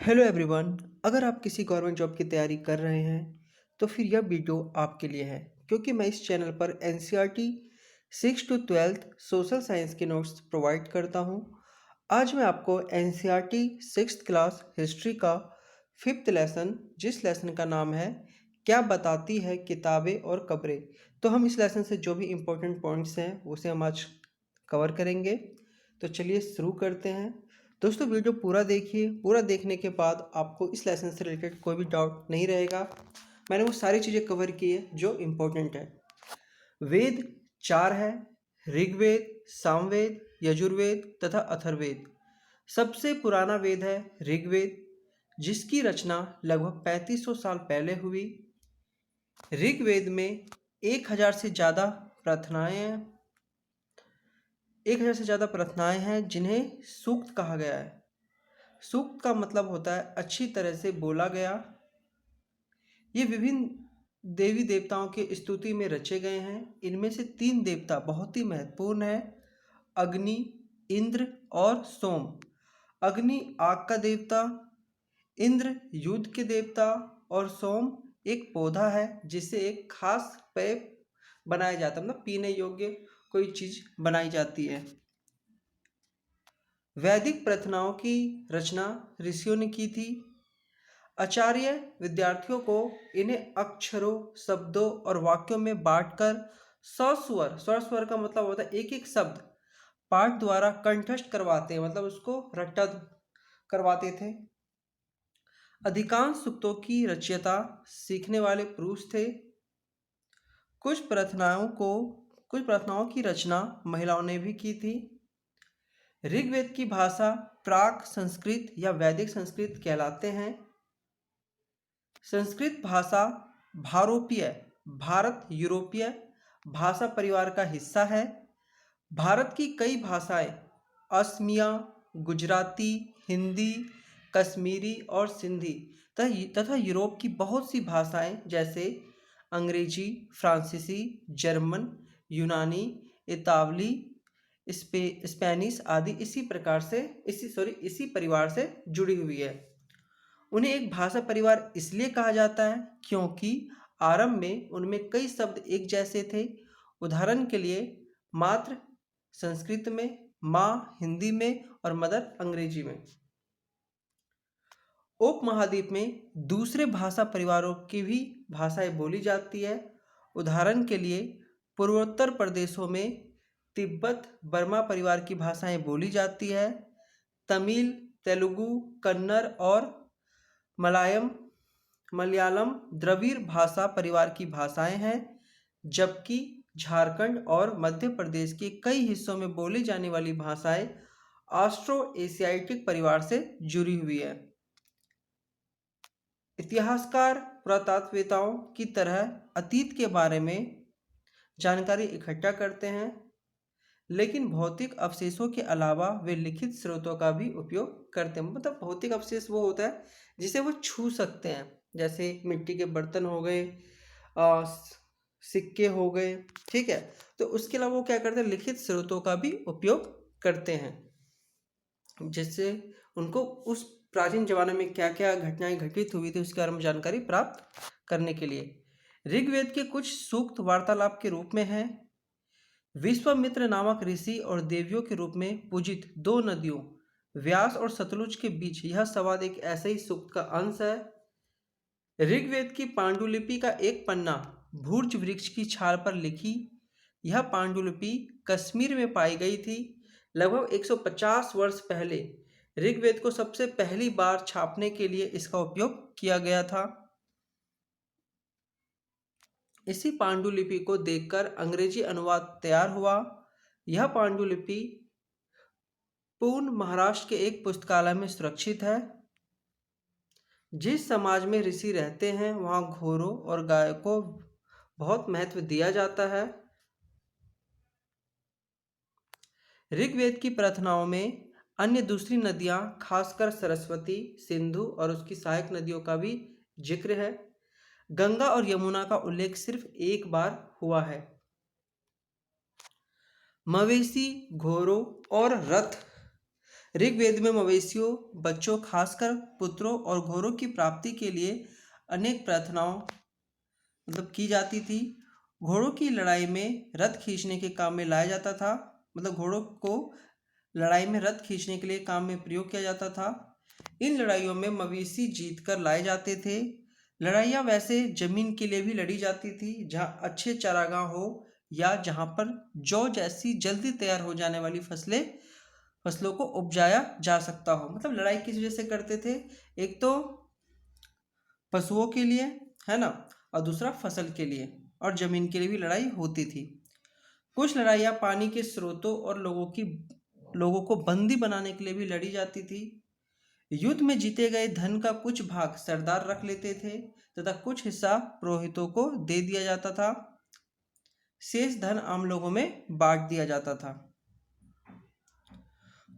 Hello everyone. अगर आप किसी गवर्नमेंट जॉब की तैयारी कर रहे हैं तो फिर यह वीडियो आपके लिए है, क्योंकि मैं इस चैनल पर एनसीईआरटी 6 to 12 सोशल साइंस के नोट्स प्रोवाइड करता हूं। आज मैं आपको एनसीईआरटी 6th क्लास हिस्ट्री का 5th लेसन, जिस लेसन का नाम है क्या बताती है किताबें और कब्रें, तो हम इस लेसन से जो भी इम्पोर्टेंट पॉइंट्स हैं उसे हम आज कवर करेंगे। तो चलिए शुरू करते हैं। दोस्तों, वीडियो पूरा देखिए। पूरा देखने के बाद आपको इस लेसन से रिलेटेड कोई भी डाउट नहीं रहेगा। मैंने वो सारी चीज़ें कवर की है जो इम्पोर्टेंट है। वेद 4 है: ऋग्वेद, सामवेद, यजुर्वेद तथा अथर्ववेद। सबसे पुराना वेद है ऋग्वेद, जिसकी रचना लगभग 3500 साल पहले हुई। ऋग्वेद में 1000 से ज़्यादा प्रार्थनाएं हैं 1000 से ज़्यादा प्रार्थनाएं हैं जिन्हें सूक्त कहा गया है। सूक्त का मतलब होता है अच्छी तरह से बोला गया। ये विभिन्न देवी देवताओं के स्तुति में रचे गए हैं। इनमें से 3 देवता बहुत ही महत्वपूर्ण हैं: अग्नि, इंद्र और सोम। अग्नि आग का देवता, इंद्र युद्ध के देवता और सोम एक पौधा है जिससे एक खास पेय बनाया जाता है, मतलब पीने योग्य कोई चीज बनाई जाती है। वैदिक प्रार्थनाओं की रचना ऋषियों ने की थी। आचार्य विद्यार्थियों को इन्हें अक्षरों, शब्दों और वाक्यों में बांटकर सस्वर, स्वस्वर का मतलब होता है एक एक शब्द, पाठ द्वारा कंठस्थ करवाते हैं, मतलब उसको रट्टा करवाते थे। अधिकांश सूक्तों की रचयिता सीखने वाले पुरुष थे। कुछ प्रार्थनाओं की रचना महिलाओं ने भी की थी। ऋग्वेद की भाषा प्राक संस्कृत या वैदिक संस्कृत कहलाते हैं। संस्कृत भाषा भारोपीय, भारत यूरोपीय भाषा परिवार का हिस्सा है। भारत की कई भाषाएं असमिया, गुजराती, हिंदी, कश्मीरी और सिंधी तथा यूरोप की बहुत सी भाषाएं जैसे अंग्रेजी, फ्रांसीसी, जर्मन, यूनानी, इतावली, स्पेनिश आदि इसी परिवार से जुड़ी हुई है। उन्हें एक भाषा परिवार इसलिए कहा जाता है क्योंकि आरंभ में उनमें कई शब्द एक जैसे थे। उदाहरण के लिए मात्र संस्कृत में, माँ हिंदी में और मदर अंग्रेजी में। उपमहाद्वीप में दूसरे भाषा परिवारों की भी भाषाएं बोली जाती है। उदाहरण के लिए पूर्वोत्तर प्रदेशों में तिब्बत बर्मा परिवार की भाषाएं बोली जाती है। तमिल, तेलुगु, कन्नड़ और मलयालम द्रविड़ भाषा परिवार की भाषाएं हैं, जबकि झारखंड और मध्य प्रदेश के कई हिस्सों में बोली जाने वाली भाषाएं ऑस्ट्रो एशियाटिक परिवार से जुड़ी हुई है। इतिहासकार पुरातत्ववेताओं की तरह अतीत के बारे में जानकारी इकट्ठा करते हैं, लेकिन भौतिक अवशेषों के अलावा वे लिखित स्रोतों का भी उपयोग करते हैं। मतलब भौतिक अवशेष वो होता है जिसे वो छू सकते हैं, जैसे मिट्टी के बर्तन हो गए, सिक्के हो गए, ठीक है। तो उसके अलावा वो क्या करते हैं, लिखित स्रोतों का भी उपयोग करते हैं, जिससे उनको उस प्राचीन जमाने में क्या क्या घटनाएं घटित हुई थी उसके बारे में जानकारी प्राप्त करने के लिए। ऋग्वेद के कुछ सूक्त वार्तालाप के रूप में हैं। विश्वामित्र नामक ऋषि और देवियों के रूप में पूजित 2 नदियों व्यास और सतलुज के बीच यह संवाद एक ऐसे ही सूक्त का अंश है। ऋग्वेद की पांडुलिपि का एक पन्ना भूर्ज वृक्ष की छाल पर लिखी। यह पांडुलिपि कश्मीर में पाई गई थी। लगभग 150 वर्ष पहले ऋग्वेद को सबसे पहली बार छापने के लिए इसका उपयोग किया गया था। इसी पांडुलिपि को देखकर अंग्रेजी अनुवाद तैयार हुआ। यह पांडुलिपि पुणे, महाराष्ट्र के एक पुस्तकालय में सुरक्षित है। जिस समाज में ऋषि रहते हैं वहाँ घोड़ों और गायों को बहुत महत्व दिया जाता है। ऋग्वेद की प्रार्थनाओं में अन्य दूसरी नदियाँ, खासकर सरस्वती, सिंधु और उसकी सहायक नदियों का भी जिक्र है। गंगा और यमुना का उल्लेख सिर्फ एक बार हुआ है। मवेशी, घोड़ों और रथ ऋग्वेद में मवेशियों, बच्चों, खासकर पुत्रों और घोड़ों की प्राप्ति के लिए अनेक प्रार्थनाओं की जाती थी। घोड़ों की लड़ाई में रथ खींचने के काम में लाया जाता था। घोड़ों को लड़ाई में रथ खींचने के लिए काम में प्रयोग किया जाता था। इन लड़ाइयों में मवेशी जीत कर लाए जाते थे। लड़ाइयाँ वैसे जमीन के लिए भी लड़ी जाती थी, जहाँ अच्छे चारागाह हो या जहाँ पर जौ जैसी जल्दी तैयार हो जाने वाली फसलों को उपजाया जा सकता हो। लड़ाई किस वजह से करते थे? एक तो पशुओं के लिए, है ना, और दूसरा फसल के लिए, और जमीन के लिए भी लड़ाई होती थी। कुछ लड़ाइयाँ पानी के स्रोतों और लोगों को बंदी बनाने के लिए भी लड़ी जाती थी। युद्ध में जीते गए धन का कुछ भाग सरदार रख लेते थे तथा कुछ हिस्सा पुरोहितों को दे दिया जाता था। शेष धन आम लोगों में बांट दिया जाता था।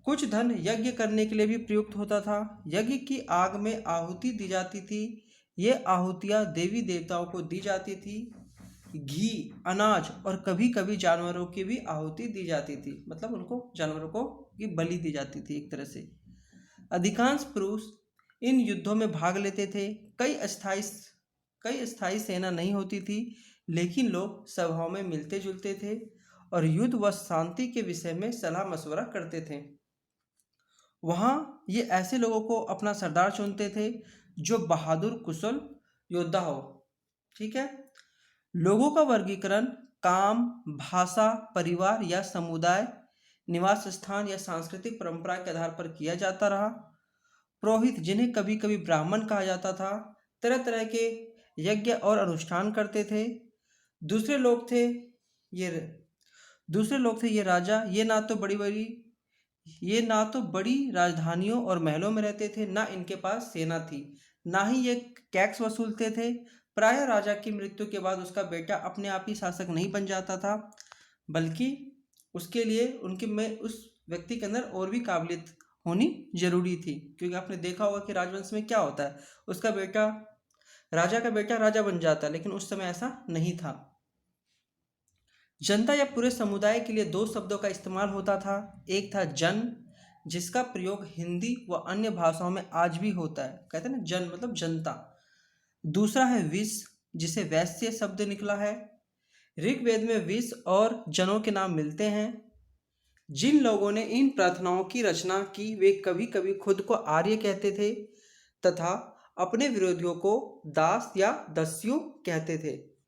कुछ धन यज्ञ करने के लिए भी प्रयुक्त होता था। यज्ञ की आग में आहुति दी जाती थी। ये आहुतियाँ देवी देवताओं को दी जाती थी। घी, अनाज और कभी कभी जानवरों की भी आहुति दी जाती थी। उनको जानवरों को की बलि दी जाती थी एक तरह से। अधिकांश पुरुष इन युद्धों में भाग लेते थे। कई स्थायी सेना नहीं होती थी, लेकिन लोग सभाओं में मिलते जुलते थे और युद्ध व शांति के विषय में सलाह मशवरा करते थे। वहाँ ये ऐसे लोगों को अपना सरदार चुनते थे जो बहादुर कुशल योद्धा हो। ठीक है। लोगों का वर्गीकरण काम, भाषा, परिवार या समुदाय, निवास स्थान या सांस्कृतिक परंपरा के आधार पर किया जाता रहा। पुरोहित, जिन्हें कभी कभी ब्राह्मण कहा जाता था, तरह तरह के यज्ञ और अनुष्ठान करते थे। दूसरे लोग थे ये राजा। ये ना तो बड़ी राजधानियों और महलों में रहते थे, ना इनके पास सेना थी, ना ही ये टैक्स वसूलते थे। प्रायः राजा की मृत्यु के बाद उसका बेटा अपने आप ही शासक नहीं बन जाता था, बल्कि उसके लिए उस व्यक्ति के अंदर और भी काबिलियत होनी जरूरी थी। क्योंकि आपने देखा होगा कि राजवंश में क्या होता है, राजा का बेटा राजा बन जाता है, लेकिन उस समय ऐसा नहीं था। जनता या पूरे समुदाय के लिए दो शब्दों का इस्तेमाल होता था। एक था जन, जिसका प्रयोग हिंदी व अन्य भाषाओं में आज भी होता है। कहते हैं ना, जन मतलब जनता। दूसरा है विष, जिसे वैश्य शब्द निकला है। ऋग्वेद में विष और जनों के नाम मिलते हैं। जिन लोगों ने इन प्रार्थनाओं की रचना की, वे कभी कभी खुद को आर्य कहते थे तथा अपने विरोधियों को दास या दस्यु कहते थे।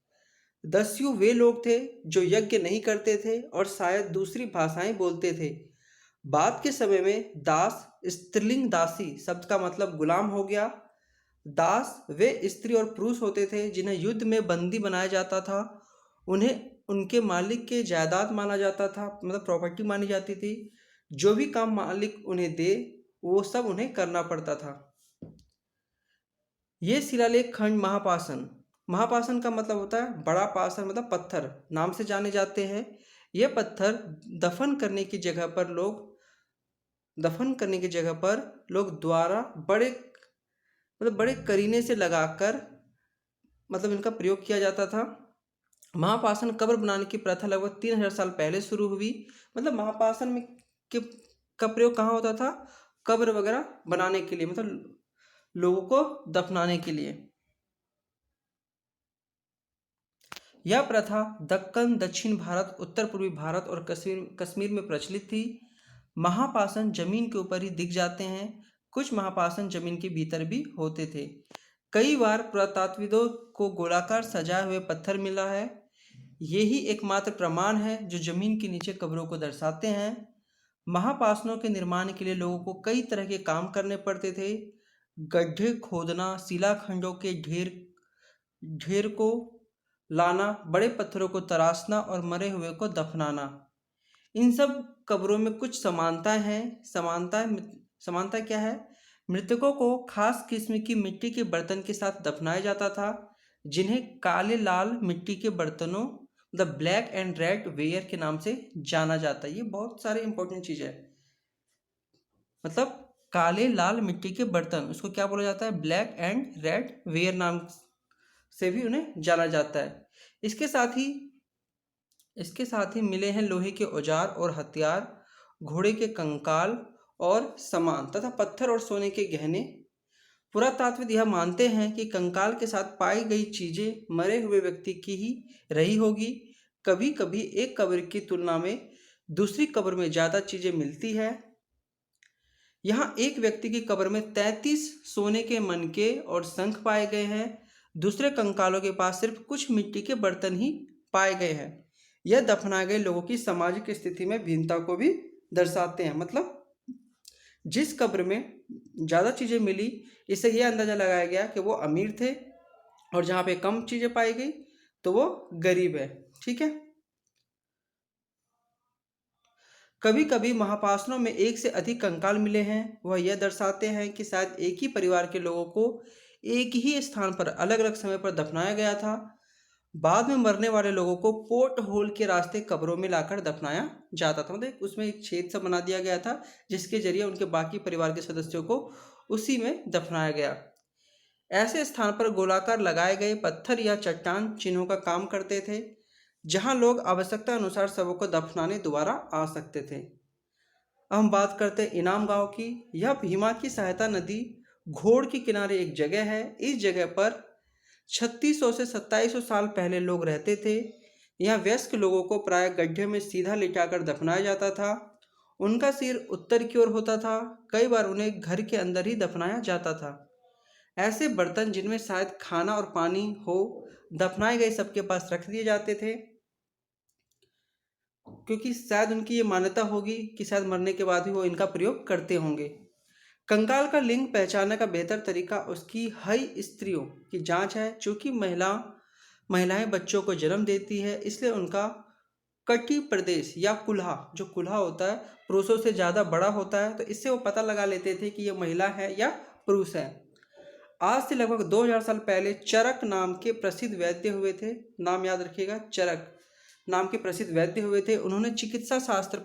दस्यु वे लोग थे जो यज्ञ नहीं करते थे और शायद दूसरी भाषाएं बोलते थे। बाद के समय में दास स्त्रीलिंग दासी शब्द का मतलब गुलाम हो गया। दास वे स्त्री और पुरुष होते थे जिन्हें युद्ध में बंदी बनाया जाता था। उन्हें उनके मालिक के जायदाद माना जाता था, प्रॉपर्टी मानी जाती थी। जो भी काम मालिक उन्हें दे, वो सब उन्हें करना पड़ता था। ये शिलालेख खंड महापाषाण का मतलब होता है बड़ा पाषाण, पत्थर नाम से जाने जाते हैं। ये पत्थर दफन करने की जगह पर लोग द्वारा बड़े करीने से लगाकर इनका प्रयोग किया जाता था। महापाषाण कब्र बनाने की प्रथा लगभग 3000 साल पहले शुरू हुई। महापाषाण में का प्रयोग कहाँ होता था? कब्र वगैरह बनाने के लिए, लोगों को दफनाने के लिए। यह प्रथा दक्कन, दक्षिण भारत, उत्तर पूर्वी भारत और कश्मीर में प्रचलित थी। महापाषाण जमीन के ऊपर ही दिख जाते हैं। कुछ महापाषाण जमीन के भीतर भी होते थे। कई बार पुरातत्वविदों को गोलाकार सजाए हुए पत्थर मिला है। यही एकमात्र प्रमाण है जो जमीन के नीचे कब्रों को दर्शाते हैं। महापाषाणों के निर्माण के लिए लोगों को कई तरह के काम करने पड़ते थे। गड्ढे खोदना, शिलाखंडों के ढेर को लाना, बड़े पत्थरों को तराशना और मरे हुए को दफनाना। इन सब कब्रों में कुछ समानताएं हैं। समानता क्या है? मृतकों को खास किस्म की मिट्टी के बर्तन के साथ दफनाया जाता था, जिन्हें काले लाल मिट्टी के बर्तनों ब्लैक एंड रेड वेयर के नाम से जाना जाता है। ये बहुत सारे इंपॉर्टेंट चीज है। काले लाल मिट्टी के बर्तन, उसको क्या बोला जाता है? ब्लैक एंड रेड वेयर नाम से भी उन्हें जाना जाता है। इसके साथ ही मिले हैं लोहे के औजार और हथियार, घोड़े के कंकाल और सामान तथा पत्थर और सोने के गहने। पुरातात्विद यह मानते हैं कि कंकाल के साथ पाई गई चीजें मरे हुए व्यक्ति की ही रही होगी। कभी कभी एक कब्र की तुलना में दूसरी कब्र में ज्यादा चीजें मिलती है। यहाँ एक व्यक्ति की कब्र में 33 सोने के मनके और शंख पाए गए हैं। दूसरे कंकालों के पास सिर्फ कुछ मिट्टी के बर्तन ही पाए गए हैं। यह दफनाए गए लोगों की सामाजिक स्थिति में भिन्नता को भी दर्शाते हैं। मतलब जिस कब्र में ज़्यादा चीज़ें मिली, इससे यह अंदाज़ा लगाया गया कि वो अमीर थे, और जहाँ पे कम चीज़ें पाई गई तो वो गरीब है। ठीक है। कभी कभी महापाषाणों में एक से अधिक कंकाल मिले हैं। वह यह दर्शाते हैं कि शायद एक ही परिवार के लोगों को एक ही स्थान पर अलग अलग समय पर दफनाया गया था। बाद में मरने वाले लोगों को पोर्ट होल के रास्ते कब्रों में लाकर दफनाया जाता था। मतलब उसमें एक छेद सा बना दिया गया था, जिसके जरिए उनके बाकी परिवार के सदस्यों को उसी में दफनाया गया। ऐसे स्थान पर गोलाकार लगाए गए पत्थर या चट्टान चिन्हों का काम करते थे, जहां लोग आवश्यकता अनुसार शवों को दफनाने दोबारा आ सकते थे। अब हम बात करते हैं इनाम गांव की। यह भीमा की सहायता नदी घोड़ के किनारे एक जगह है। इस जगह पर 3600 से 2700 साल पहले लोग रहते थे। यहाँ वयस्क लोगों को प्राय गड्ढे में सीधा लिटाकर दफनाया जाता था। उनका सिर उत्तर की ओर होता था। कई बार उन्हें घर के अंदर ही दफनाया जाता था। ऐसे बर्तन जिनमें शायद खाना और पानी हो, दफनाए गए सबके पास रख दिए जाते थे, क्योंकि शायद उनकी ये मान्यता होगी कि शायद मरने के बाद भी वो इनका प्रयोग करते होंगे। कंकाल का लिंग पहचानने का बेहतर तरीका उसकी हई स्त्रियों की जांच है। चूंकि महिलाएं बच्चों को जन्म देती है, इसलिए उनका कटी प्रदेश या कुल्हा, जो कुल्हा होता है पुरुषों से ज़्यादा बड़ा होता है, तो इससे वो पता लगा लेते थे कि ये महिला है या पुरुष है। आज से लगभग 2000 साल पहले चरक नाम के प्रसिद्ध वैद्य हुए थे। नाम याद रखिएगा, चरक नाम के प्रसिद्ध वैद्य हुए थे। उन्होंने चिकित्सा शास्त्र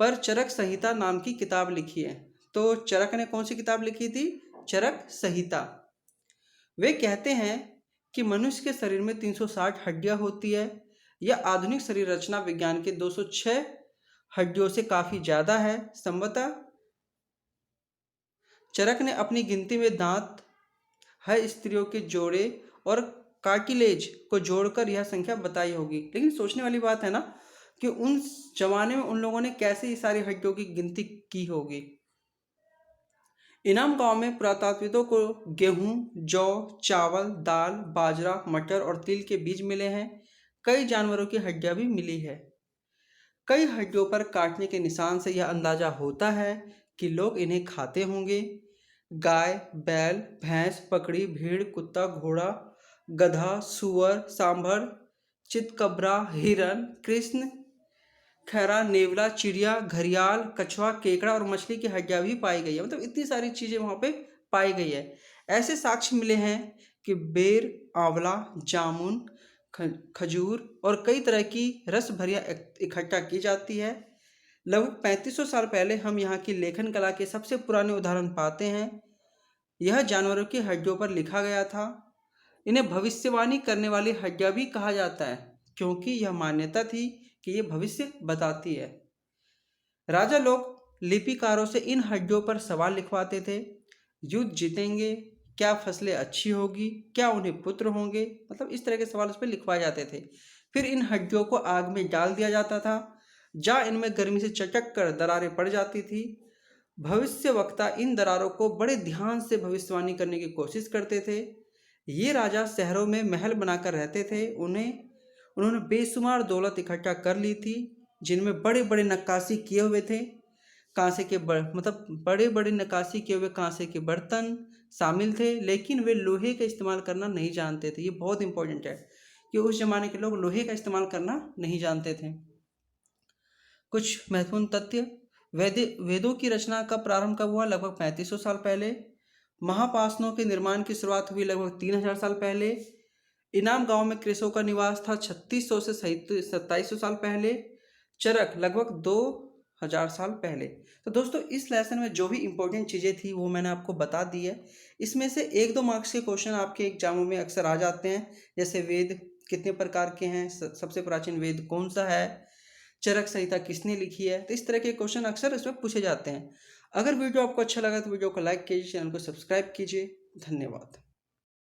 पर चरक संहिता नाम की किताब लिखी है। तो चरक ने कौन सी किताब लिखी थी? चरक संहिता। वे कहते हैं कि मनुष्य के शरीर में 360 हड्डियां होती है। यह आधुनिक शरीर रचना विज्ञान के 206 हड्डियों से काफी ज्यादा है। संभवतः चरक ने अपनी गिनती में दांत, हर स्त्रियों के जोड़े और कार्टिलेज को जोड़कर यह संख्या बताई होगी। लेकिन सोचने वाली बात है ना कि उन जमाने में उन लोगों ने कैसे ये सारी हड्डियों की गिनती की होगी। इनाम गांव में पुरातात्विदों को गेहूं, जौ, चावल, दाल, बाजरा, मटर और तिल के बीज मिले हैं। कई जानवरों की हड्डियां भी मिली है। कई हड्डियों पर काटने के निशान से यह अंदाजा होता है कि लोग इन्हें खाते होंगे। गाय, बैल, भैंस, बकरी, भेड़, कुत्ता, घोड़ा, गधा, सुअर, सांभर, चितकबरा, हिरन, कृष्ण, खैरा, नेवला, चिड़िया, घड़ियाल, कछुआ, केकड़ा और मछली की हड्डियां भी पाई गई है। मतलब इतनी सारी चीजें वहां पे पाई गई है। ऐसे साक्ष्य मिले हैं कि बेर, आंवला, जामुन, खजूर और कई तरह की रस भरियां इकट्ठा की जाती है। लगभग 3500 साल पहले हम यहाँ की लेखन कला के सबसे पुराने उदाहरण पाते हैं। यह जानवरों की हड्डियों पर लिखा गया था। इन्हें भविष्यवाणी करने वाली हड्डियां भी कहा जाता है, क्योंकि यह मान्यता थी कि ये भविष्य बताती है। राजा लोग लिपिकारों से इन हड्डियों पर सवाल लिखवाते थे। युद्ध जीतेंगे? क्या फसलें अच्छी होगी? क्या उन्हें पुत्र होंगे? मतलब इस तरह के सवाल उस पर लिखवाए जाते थे। फिर इन हड्डियों को आग में डाल दिया जाता था, जहाँ इनमें गर्मी से चटक कर दरारें पड़ जाती थी। भविष्य वक्ता इन दरारों को बड़े ध्यान से भविष्यवाणी करने की कोशिश करते थे। ये राजा शहरों में महल बनाकर रहते थे। उन्होंने बेशुमार दौलत इकट्ठा कर ली थी, जिनमें बड़े बड़े नक्काशी किए हुए थे। मतलब बड़े बड़े नक्काशी किए हुए कांसे के बर्तन शामिल थे, लेकिन वे लोहे का इस्तेमाल करना नहीं जानते थे। ये बहुत इंपॉर्टेंट है कि उस जमाने के लोग लोहे का इस्तेमाल करना नहीं जानते थे। कुछ महत्वपूर्ण तथ्य। वेदों की रचना का प्रारंभ कब हुआ? लगभग 3500 साल पहले। महापाषाणों के निर्माण की शुरुआत हुई लगभग 3000 साल पहले। इनाम गांव में कृषकों का निवास था 3600 से 2700 साल पहले। चरक लगभग 2000 साल पहले। तो दोस्तों इस लेसन में जो भी इंपॉर्टेंट चीज़ें थी वो मैंने आपको बता दी है। इसमें से 1-2 मार्क्स के क्वेश्चन आपके एग्जामों में अक्सर आ जाते हैं, जैसे वेद कितने प्रकार के हैं, सबसे प्राचीन वेद कौन सा है, चरक संहिता किसने लिखी है। तो इस तरह के क्वेश्चन अक्सर इसमें पूछे जाते हैं। अगर वीडियो आपको अच्छा लगा तो वीडियो को लाइक कीजिए, चैनल को सब्सक्राइब कीजिए। धन्यवाद।